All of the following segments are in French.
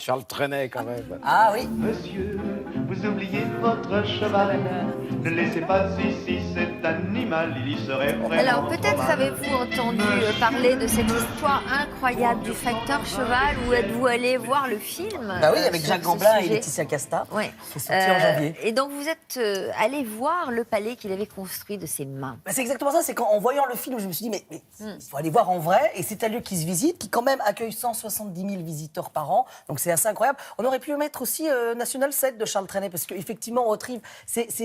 Charles Trenet, quand même. Ah oui. Monsieur, vous oubliez votre cheval. Ne laissez pas ici cet animal, il y serait vraiment Alors peut-être trop mal. avez-vous entendu parler de cette histoire incroyable du facteur cheval ou êtes-vous allé voir le film Bah oui, avec sur Jacques ce Gamblin et sujet Laetitia Casta. Ouais. C'est sorti en janvier. Et donc vous êtes allé voir le palais qu'il avait construit de ses mains. Bah, c'est exactement ça, c'est qu'en voyant le film, je me suis dit, mais il faut aller voir en vrai. Et c'est un lieu qui se visite, qui quand même accueille 170 000 visiteurs par an. Donc c'est assez incroyable. On aurait pu mettre aussi National 7 de Charles Trenet, parce qu'effectivement, Haute-Rive,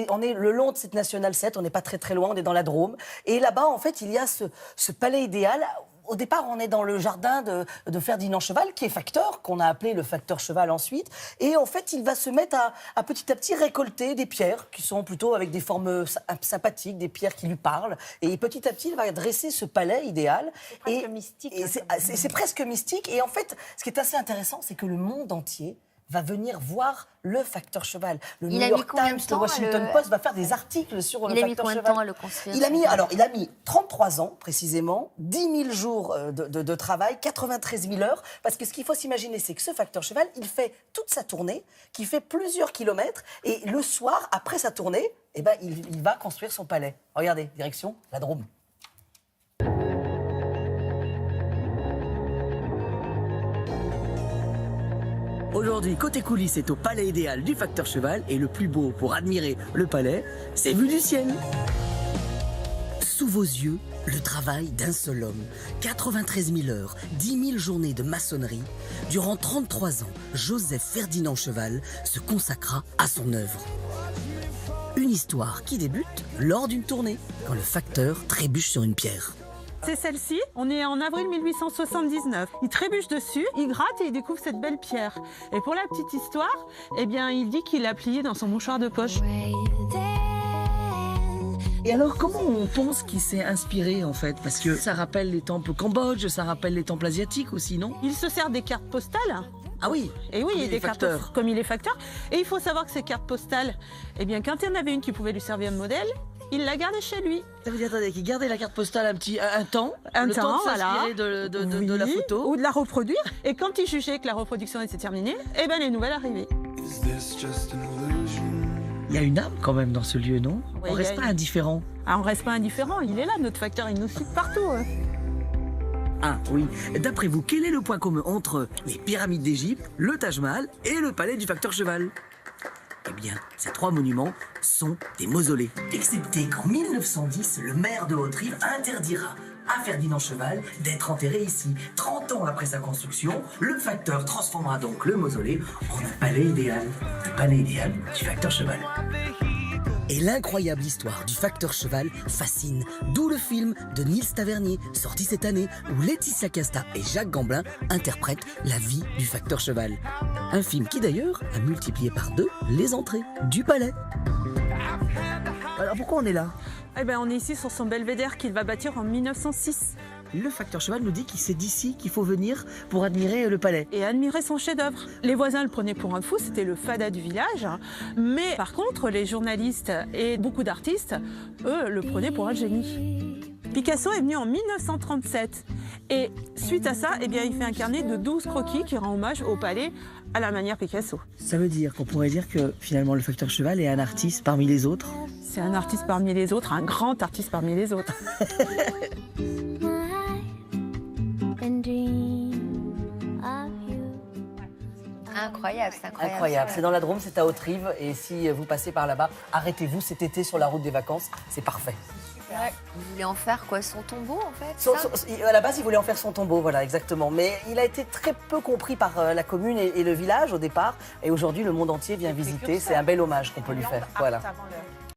on est le long de cette National 7, on n'est pas très très loin, on est dans la Drôme. Et là-bas, en fait, il y a ce palais idéal. Au départ, on est dans le jardin de Ferdinand Cheval, qui est facteur, qu'on a appelé le facteur Cheval ensuite. Et en fait, il va se mettre à petit récolter des pierres qui sont plutôt avec des formes sympathiques, des pierres qui lui parlent. Et petit à petit, il va dresser ce palais idéal. C'est presque mystique. Et c'est presque mystique. Et en fait, ce qui est assez intéressant, c'est que le monde entier va venir voir le facteur Cheval. Le New York Times, le Washington Post va faire des articles sur le facteur Cheval. Il a mis combien de temps à le construire? Il a mis 33 ans, précisément, 10 000 jours de travail, 93 000 heures, parce que ce qu'il faut s'imaginer, c'est que ce facteur Cheval, il fait toute sa tournée, qui fait plusieurs kilomètres, et le soir, après sa tournée, eh ben, il va construire son palais. Regardez, direction la Drôme. Aujourd'hui, côté coulisses est au palais idéal du facteur Cheval, et le plus beau pour admirer le palais, c'est vue du ciel. Sous vos yeux, le travail d'un seul homme. 93 000 heures, 10 000 journées de maçonnerie. Durant 33 ans, Joseph Ferdinand Cheval se consacra à son œuvre. Une histoire qui débute lors d'une tournée, quand le facteur trébuche sur une pierre. C'est celle-ci, on est en avril 1879. Il trébuche dessus, il gratte et il découvre cette belle pierre. Et pour la petite histoire, eh bien, il dit qu'il l'a pliée dans son mouchoir de poche. Et alors, comment on pense qu'il s'est inspiré, en fait? Parce que ça rappelle les temples au Cambodge, ça rappelle les temples asiatiques aussi, non? Il se sert des cartes postales. Ah oui. Et oui, Comme il y a il est des cartes facteur. comme il est facteur. Et il faut savoir que ces cartes postales, eh bien, quand il y en avait une qui pouvait lui servir de modèle, il la gardait chez lui. Ça veut dire, attendez, qu'il gardait la carte postale un temps, Un le temps, temps de voilà. s'inspirer de la Oui, photo. ou de la reproduire. Et quand il jugeait que la reproduction était terminée, eh ben, les nouvelles arrivaient. Il y a une âme quand même dans ce lieu, non? Oui, On il y reste a pas une- indifférent. Ah, on reste pas indifférent, il est là, notre facteur, il nous suit partout. Hein. Ah oui. D'après vous, quel est le point commun entre les pyramides d'Égypte, le Taj Mahal et le palais du facteur Cheval? Eh bien, ces trois monuments sont des mausolées. Excepté qu'en 1910, le maire de Haute-Rive interdira à Ferdinand Cheval d'être enterré ici. 30 ans après sa construction, le facteur transformera donc le mausolée en un palais idéal. Le palais idéal du facteur Cheval. Et l'incroyable histoire du facteur Cheval fascine. D'où le film de Niels Tavernier, sorti cette année, où Laetitia Casta et Jacques Gamblin interprètent la vie du facteur Cheval. Un film qui d'ailleurs a multiplié par 2 les entrées du palais. Alors pourquoi on est là? Eh ben, on est ici sur son belvédère qu'il va bâtir en 1906. Le facteur Cheval nous dit que c'est d'ici qu'il faut venir pour admirer le palais. Et admirer son chef-d'œuvre. Les voisins le prenaient pour un fou, c'était le fada du village. Mais par contre, les journalistes et beaucoup d'artistes, eux, le prenaient pour un génie. Picasso est venu en 1937. Et suite à ça, eh bien, il fait un carnet de 12 croquis qui rend hommage au palais à la manière Picasso. Ça veut dire qu'on pourrait dire que finalement le facteur Cheval est un artiste parmi les autres. C'est un artiste parmi les autres, un grand artiste parmi les autres. Incroyable, c'est incroyable. Incroyable. C'est dans la Drôme, c'est à Haute-Rive. Et si vous passez par là-bas, arrêtez-vous cet été sur la route des vacances. C'est parfait. Vous voulez en faire quoi? Son tombeau, en fait À la base, il voulait en faire son tombeau, voilà, exactement. Mais il a été très peu compris par la commune et le village au départ. Et aujourd'hui, le monde entier vient visiter. C'est un bel hommage qu'on peut lui faire. Voilà. Avant l'heure.